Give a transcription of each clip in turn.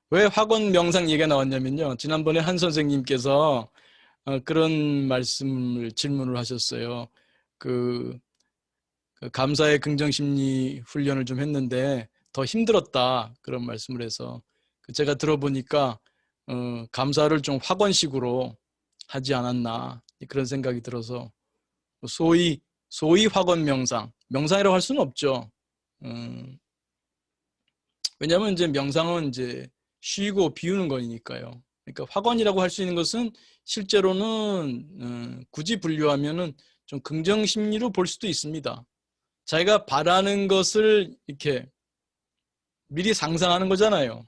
왜 학원 명상 얘기가 나왔냐면요. 지난번에 한 선생님께서 그런 질문을 하셨어요. 그, 그 감사의 긍정심리 훈련을 좀 했는데 더 힘들었다. 그런 말씀을 해서 제가 들어보니까 감사를 좀 학원식으로 하지 않았나. 그런 생각이 들어서 소위 학원 명상이라고 할 수는 없죠. 음, 왜냐하면 이제 명상은 이제 쉬고 비우는 거니까요. 그러니까 학원이라고 할 수 있는 것은 실제로는 굳이 분류하면은 좀 긍정 심리로 볼 수도 있습니다. 자기가 바라는 것을 이렇게 미리 상상하는 거잖아요.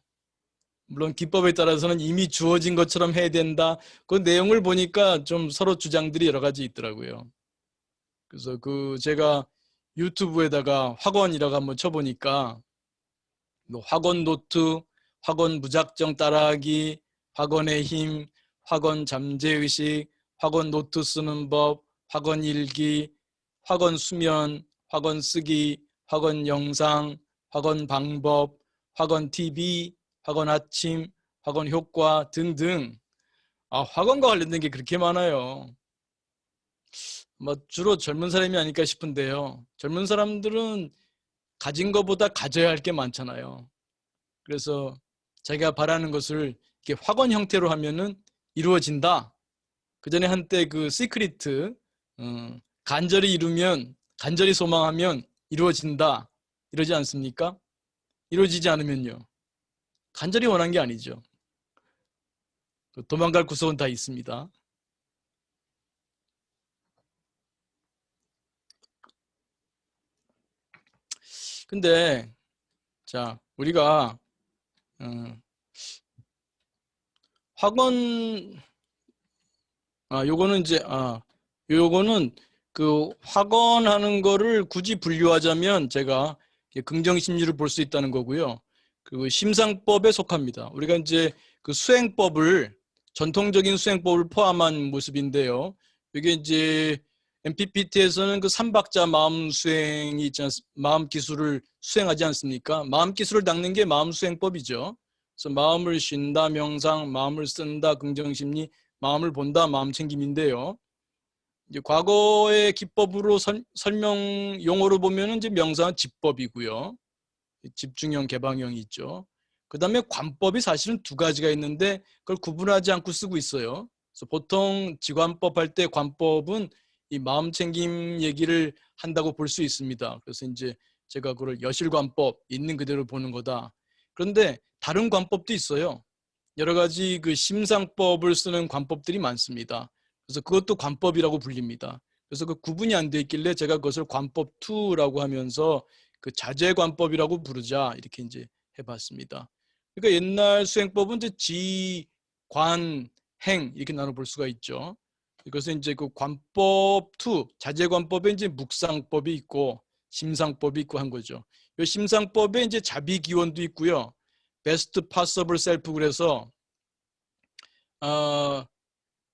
물론 기법에 따라서는 이미 주어진 것처럼 해야 된다. 그 내용을 보니까 좀 서로 주장들이 여러 가지 있더라고요. 그래서 제가 유튜브에다가 학원이라고 한번 쳐보니까 뭐 학원 노트, 학원 무작정 따라하기, 학원의 힘, 학원 잠재의식, 학원 노트 쓰는 법, 학원 일기, 학원 수면, 학원 쓰기, 학원 영상, 학원 방법, 학원 TV, 학원 아침, 학원 효과 등등. 학원과 관련된 게 그렇게 많아요. 뭐 주로 젊은 사람이 아닐까 싶은데요. 젊은 사람들은 가진 것보다 가져야 할 게 많잖아요. 그래서 자기가 바라는 것을 이렇게 확언 형태로 하면은 이루어진다. 그 전에 한때 그 시크리트 간절히 이루면 간절히 소망하면 이루어진다. 이러지 않습니까? 이루어지지 않으면요. 간절히 원한 게 아니죠. 도망갈 구석은 다 있습니다. 근데 자 우리가 학원 요거는 이제 요거는 그 학원하는 거를 굳이 분류하자면 제가 긍정 심리를 볼 수 있다는 거고요. 그 심상법에 속합니다. 우리가 이제 그 수행법을 전통적인 수행법을 포함한 모습인데요. 이게 이제 MPPT에서는 그 삼박자 마음 수행이 있지 마음 기술을 수행하지 않습니까? 마음 기술을 닦는 게 마음 수행법이죠. 그래서 마음을 쉰다 명상, 마음을 쓴다 긍정 심리, 마음을 본다 마음 챙김인데요. 이제 과거의 기법으로 설명 용어로 보면은 이제 명상은 집법이고요. 집중형, 개방형이 있죠. 그 다음에 관법이 사실은 두 가지가 있는데 그걸 구분하지 않고 쓰고 있어요. 그래서 보통 지관법 할 때 관법은 이 마음 챙김 얘기를 한다고 볼 수 있습니다. 그래서 이제 제가 그걸 여실관법 있는 그대로 보는 거다. 그런데 다른 관법도 있어요. 여러 가지 그 심상법을 쓰는 관법들이 많습니다. 그래서 그것도 관법이라고 불립니다. 그래서 그 구분이 안 돼 있길래 제가 그것을 관법 2라고 하면서 그 자재관법이라고 부르자 이렇게 이제 해봤습니다. 그러니까 옛날 수행법은 이제 지, 관, 행 이렇게 나눠볼 수가 있죠. 그래서 이제 그 관법 2, 자재관법에 이제 묵상법이 있고 심상법이 있고 한 거죠. 이 심상법에 이제 자비기원도 있고요. 베스트 파서블 셀프 그래서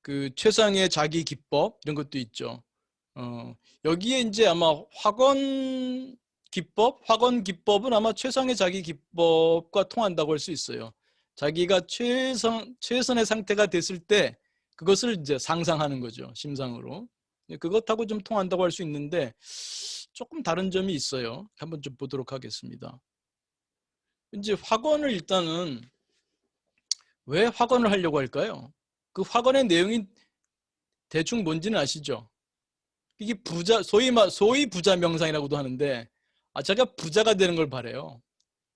그 최상의 자기 기법 이런 것도 있죠. 여기에 이제 아마 학원 기법은 아마 최상의 자기 기법과 통한다고 할 수 있어요. 자기가 최선의 상태가 됐을 때 그것을 이제 상상하는 거죠. 심상으로. 그것하고 좀 통한다고 할 수 있는데 조금 다른 점이 있어요. 한번 좀 보도록 하겠습니다. 이제 학원을 일단은 왜 학원을 하려고 할까요? 그 학원의 내용이 대충 뭔지는 아시죠? 이게 소위 부자 명상이라고도 하는데, 제가 부자가 되는 걸 바래요.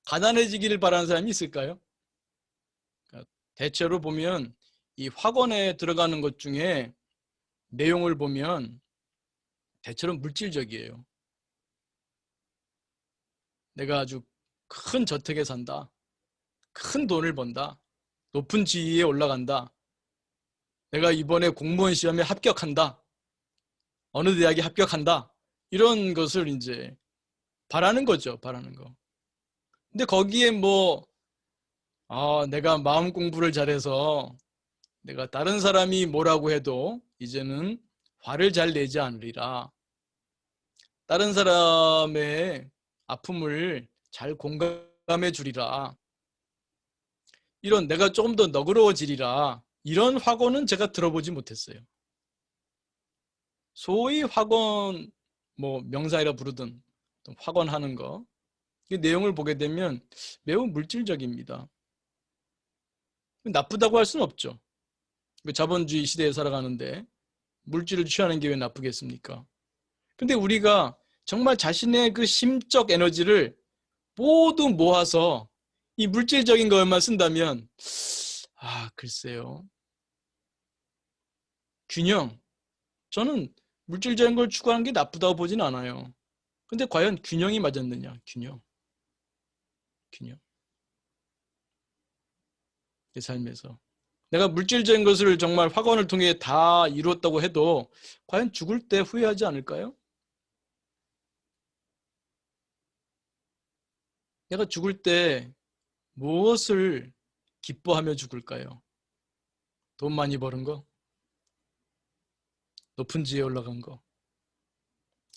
가난해지기를 바라는 사람이 있을까요? 그러니까 대체로 보면 이 학원에 들어가는 것 중에 내용을 보면 대체로 물질적이에요. 내가 아주 큰 저택에 산다. 큰 돈을 번다. 높은 지위에 올라간다. 내가 이번에 공무원 시험에 합격한다. 어느 대학에 합격한다. 이런 것을 이제 바라는 거죠. 바라는 거. 근데 거기에 내가 마음 공부를 잘해서 내가 다른 사람이 뭐라고 해도 이제는 화를 잘 내지 않으리라. 다른 사람의 아픔을 잘 공감해 주리라. 이런 내가 조금 더 너그러워지리라 이런 확언은 제가 들어보지 못했어요. 소위 확언, 뭐 명사이라 부르든 확언하는 거, 이 내용을 보게 되면 매우 물질적입니다. 나쁘다고 할 수는 없죠. 자본주의 시대에 살아가는데 물질을 취하는 게 왜 나쁘겠습니까? 근데 우리가 정말 자신의 그 심적 에너지를 모두 모아서 이 물질적인 것만 쓴다면, 글쎄요. 균형. 저는 물질적인 걸 추구하는 게 나쁘다고 보진 않아요. 근데 과연 균형이 맞았느냐? 균형. 내 삶에서. 내가 물질적인 것을 정말 확언을 통해 다 이루었다고 해도 과연 죽을 때 후회하지 않을까요? 내가 죽을 때 무엇을 기뻐하며 죽을까요? 돈 많이 버는 거? 높은 지에 올라간 거?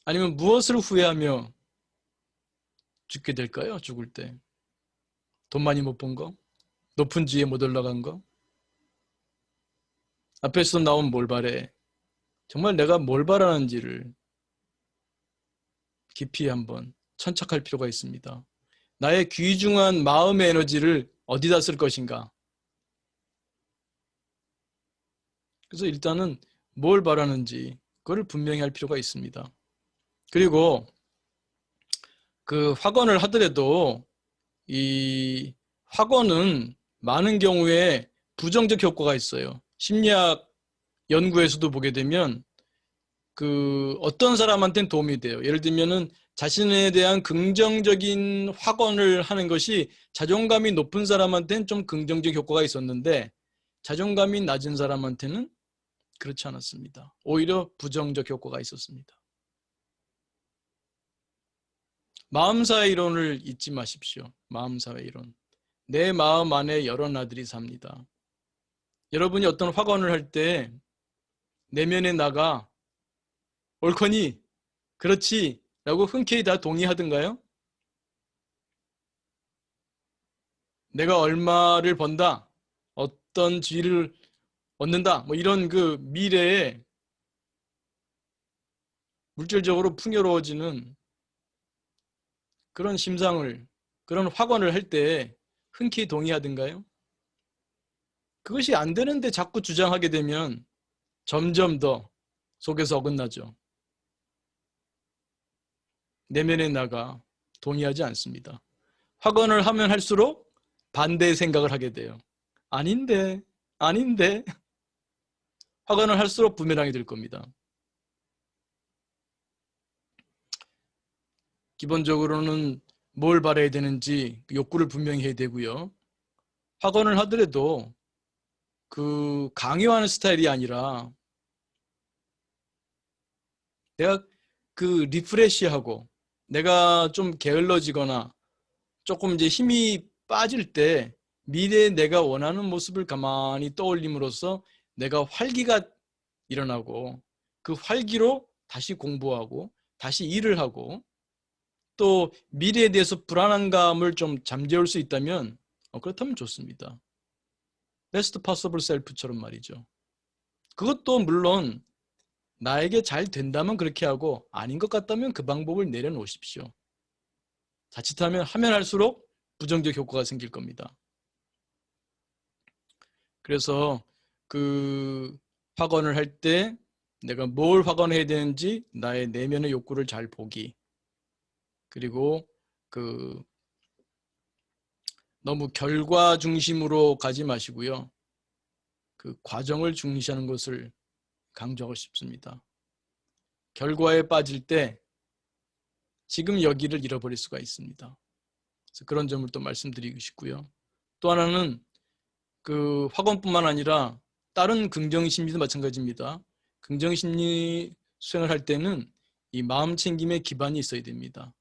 아니면 무엇을 후회하며 죽게 될까요? 죽을 때. 돈 많이 못 번 거? 높은 지에 못 올라간 거? 앞에서 나온 뭘 바래? 정말 내가 뭘 바라는지를 깊이 한번 천착할 필요가 있습니다. 나의 귀중한 마음의 에너지를 어디다 쓸 것인가? 그래서 일단은 뭘 바라는지 그걸 분명히 할 필요가 있습니다. 그리고 그 확언을 하더라도 이 확언은 많은 경우에 부정적 효과가 있어요. 심리학 연구에서도 보게 되면 그 어떤 사람한테는 도움이 돼요. 예를 들면은 자신에 대한 긍정적인 확언을 하는 것이 자존감이 높은 사람한테는 좀 긍정적 효과가 있었는데 자존감이 낮은 사람한테는 그렇지 않았습니다. 오히려 부정적 효과가 있었습니다. 마음사회 이론을 잊지 마십시오. 마음사회 이론. 내 마음 안에 여러 나들이 삽니다. 여러분이 어떤 확언을 할 때 내면에 나가 옳거니 그렇지 라고 흔쾌히 다 동의하던가요? 내가 얼마를 번다, 어떤 지위를 얻는다, 뭐 이런 그 미래에 물질적으로 풍요로워지는 그런 심상을, 그런 확언을 할 때 흔쾌히 동의하던가요? 그것이 안 되는데 자꾸 주장하게 되면 점점 더 속에서 어긋나죠. 내면에 나가 동의하지 않습니다. 확언을 하면 할수록 반대의 생각을 하게 돼요. 아닌데, 아닌데. 확언을 할수록 부메랑이 될 겁니다. 기본적으로는 뭘 바라야 되는지 욕구를 분명히 해야 되고요. 확언을 하더라도 그 강요하는 스타일이 아니라 내가 그 리프레시하고 내가 좀 게을러지거나 조금 이제 힘이 빠질 때 미래에 내가 원하는 모습을 가만히 떠올림으로써 내가 활기가 일어나고 그 활기로 다시 공부하고 다시 일을 하고 또 미래에 대해서 불안한 감을 좀 잠재울 수 있다면 그렇다면 좋습니다. Best possible self처럼 말이죠. 그것도 물론 나에게 잘 된다면 그렇게 하고 아닌 것 같다면 그 방법을 내려놓으십시오. 자칫하면 하면 할수록 부정적 효과가 생길 겁니다. 그래서 그 확언을 할 때 내가 뭘 확언해야 되는지 나의 내면의 욕구를 잘 보기. 그리고 그 너무 결과 중심으로 가지 마시고요. 그 과정을 중시하는 것을 강조하고 싶습니다. 결과에 빠질 때 지금 여기를 잃어버릴 수가 있습니다. 그래서 그런 점을 또 말씀드리고 싶고요. 또 하나는 그 확언뿐만 아니라 다른 긍정심리도 마찬가지입니다. 긍정심리 수행을 할 때는 이 마음 챙김의 기반이 있어야 됩니다.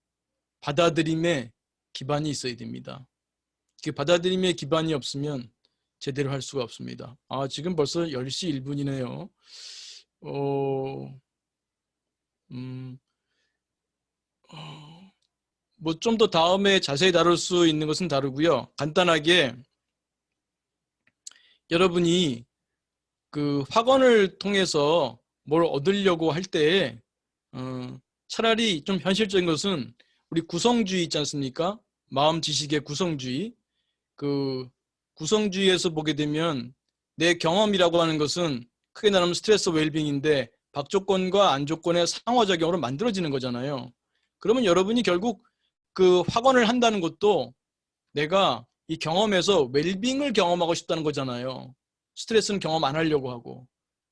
받아들임의 기반이 있어야 됩니다. 그 받아들임의 기반이 없으면 제대로 할 수가 없습니다. 지금 벌써 10시 1분이네요. 뭐 좀 더 다음에 자세히 다룰 수 있는 것은 다루고요. 간단하게 여러분이 그 학원을 통해서 뭘 얻으려고 할 때 차라리 좀 현실적인 것은 우리 구성주의 있지 않습니까? 마음 지식의 구성주의. 그 구성주의에서 보게 되면 내 경험이라고 하는 것은 크게 말하면 스트레스 웰빙인데 박조건과 안조건의 상호작용으로 만들어지는 거잖아요. 그러면 여러분이 결국 그 학원을 한다는 것도 내가 이 경험에서 웰빙을 경험하고 싶다는 거잖아요. 스트레스는 경험 안 하려고 하고.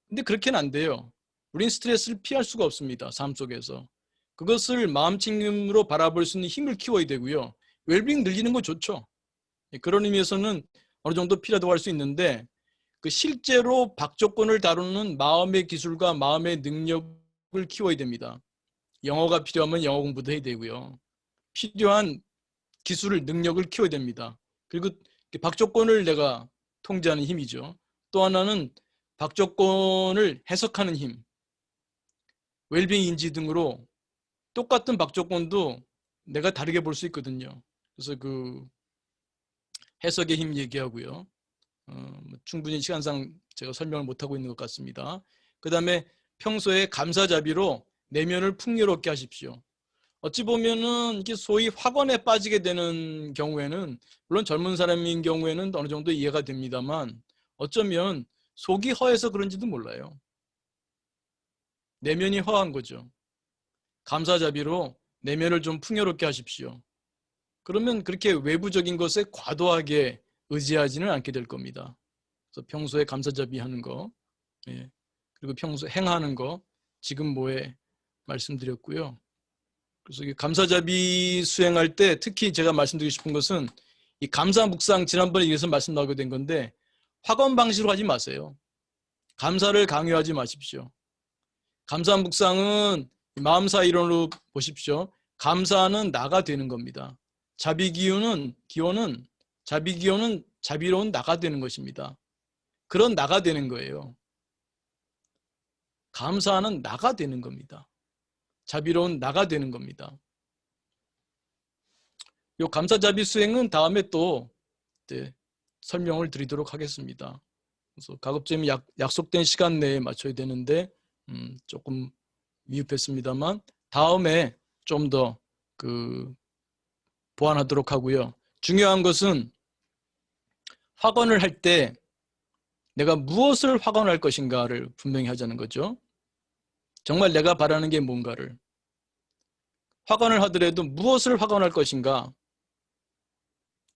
근데 그렇게는 안 돼요. 우린 스트레스를 피할 수가 없습니다. 삶 속에서. 그것을 마음챙김으로 바라볼 수 있는 힘을 키워야 되고요. 웰빙 늘리는 거 좋죠. 그런 의미에서는 어느 정도 필요하다고 할 수 있는데 그 실제로 박조건을 다루는 마음의 기술과 마음의 능력을 키워야 됩니다. 영어가 필요하면 영어 공부도 해야 되고요. 필요한 기술을, 능력을 키워야 됩니다. 그리고 박조건을 내가 통제하는 힘이죠. 또 하나는 박조건을 해석하는 힘, 웰빙 인지 등으로 똑같은 박조건도 내가 다르게 볼 수 있거든요. 그래서 그 해석의 힘 얘기하고요. 충분히 시간상 제가 설명을 못하고 있는 것 같습니다. 그 다음에 평소에 감사자비로 내면을 풍요롭게 하십시오. 어찌 보면은 이게 소위 학원에 빠지게 되는 경우에는 물론 젊은 사람인 경우에는 어느 정도 이해가 됩니다만 어쩌면 속이 허해서 그런지도 몰라요. 내면이 허한 거죠. 감사자비로 내면을 좀 풍요롭게 하십시오. 그러면 그렇게 외부적인 것에 과도하게 의지하지는 않게 될 겁니다. 그래서 평소에 감사자비 하는 거, 예. 그리고 평소 행하는 거, 지금 뭐에 말씀드렸고요. 그래서 이 감사자비 수행할 때 특히 제가 말씀드리고 싶은 것은 이 감사 묵상 지난번에 이어서 말씀 나오게 된 건데 학원 방식으로 하지 마세요. 감사를 강요하지 마십시오. 감사 묵상은 마음사 이론으로 보십시오. 감사는 나가 되는 겁니다. 자비기호는 자비로운 나가 되는 것입니다. 그런 나가 되는 거예요. 감사는 나가 되는 겁니다. 자비로운 나가 되는 겁니다. 이 감사자비 수행은 다음에 또 설명을 드리도록 하겠습니다. 그래서 가급적이면 약속된 시간 내에 맞춰야 되는데 조금 미흡했습니다만 다음에 좀 더 보완하도록 하고요. 중요한 것은 확언을 할 때 내가 무엇을 확언할 것인가를 분명히 하자는 거죠. 정말 내가 바라는 게 뭔가를. 확언을 하더라도 무엇을 확언할 것인가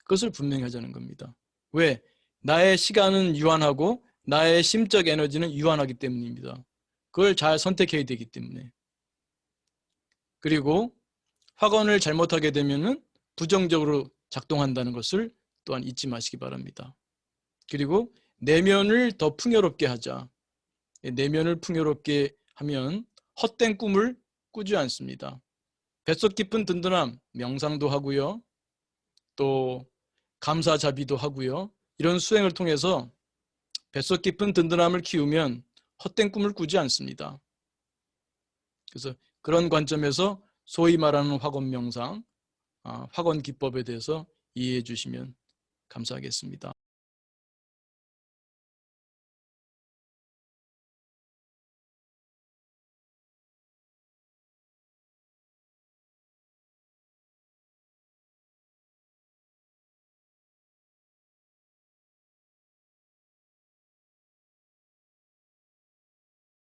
그것을 분명히 하자는 겁니다. 왜? 나의 시간은 유한하고 나의 심적 에너지는 유한하기 때문입니다. 그걸 잘 선택해야 되기 때문에. 그리고 확언을 잘못하게 되면은 부정적으로 작동한다는 것을 또한 잊지 마시기 바랍니다. 그리고 내면을 더 풍요롭게 하자. 내면을 풍요롭게 하면 헛된 꿈을 꾸지 않습니다. 뱃속 깊은 든든함, 명상도 하고요. 또 감사자비도 하고요. 이런 수행을 통해서 뱃속 깊은 든든함을 키우면 헛된 꿈을 꾸지 않습니다. 그래서 그런 관점에서 소위 말하는 확언 명상, 확언 기법에 대해서 이해해 주시면 감사하겠습니다.